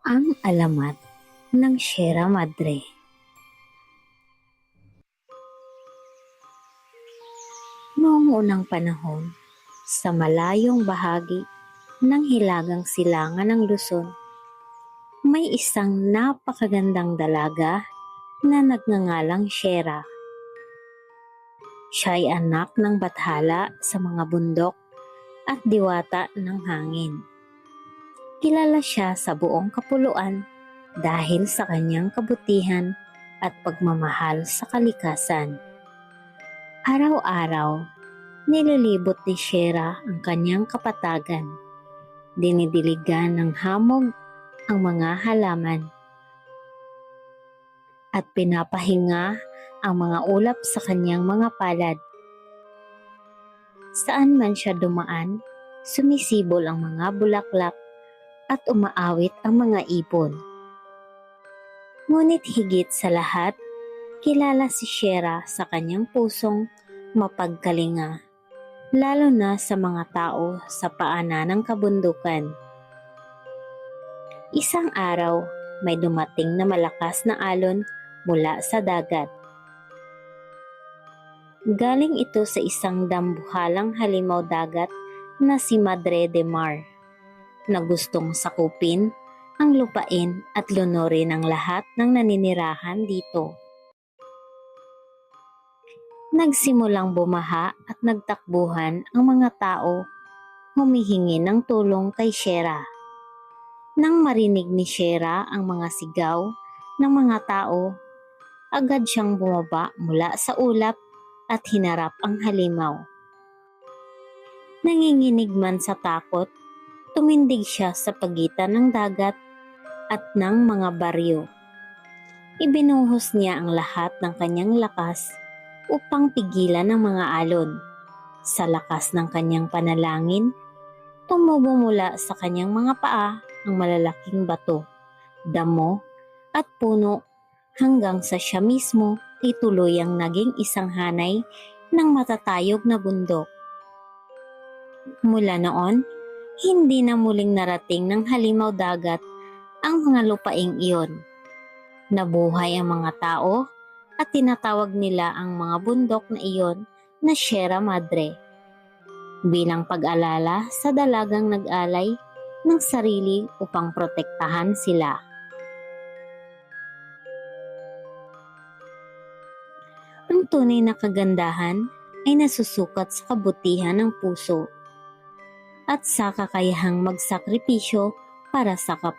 Ang alamat ng Sierra Madre. Noong unang panahon, sa malayong bahagi ng hilagang silangan ng Luzon, may isang napakagandang dalaga na nagngangalang Sierra. Siya ay anak ng bathala sa mga bundok at diwata ng hangin. Kilala siya sa buong kapuluan dahil sa kanyang kabutihan at pagmamahal sa kalikasan. Araw-araw, nililibot ni Sierra ang kanyang kapatagan. Dinidiligan ng hamog ang mga halaman at pinapahinga ang mga ulap sa kanyang mga palad. Saan man siya dumaan, sumisibol ang mga bulaklak at umaawit ang mga ibon. Ngunit higit sa lahat, kilala si Sierra sa kanyang pusong mapagkalinga, lalo na sa mga tao sa paanan ng kabundukan. Isang araw, may dumating na malakas na alon mula sa dagat. Galing ito sa isang dambuhalang halimaw dagat na si Madre de Mar, na gustong sakupin ang lupain at lunurin ang lahat ng naninirahan dito. Nagsimulang bumaha at nagtakbuhan ang mga tao, humihingi ng tulong kay Sierra. Nang marinig ni Sierra ang mga sigaw ng mga tao, agad siyang bumaba mula sa ulap at hinarap ang halimaw. Nanginginig man sa takot, tumindig siya sa pagitan ng dagat at ng mga baryo. Ibinuhos niya ang lahat ng kanyang lakas upang pigilan ang mga alon. Sa lakas ng kanyang panalangin, tumubo mula sa kanyang mga paa ang malalaking bato, damo at puno hanggang sa siya mismo ay tuluyang naging isang hanay ng matatayog na bundok. Mula noon, hindi na muling narating ng halimaw dagat ang mga lupaing iyon. Nabuhay ang mga tao at tinatawag nila ang mga bundok na iyon na Sierra Madre, bilang pag-alala sa dalagang nag-alay ng sarili upang protektahan sila. Ang tunay na kagandahan ay nasusukat sa kabutihan ng puso at sa kakayahang magsakripisyo para sa kapwa.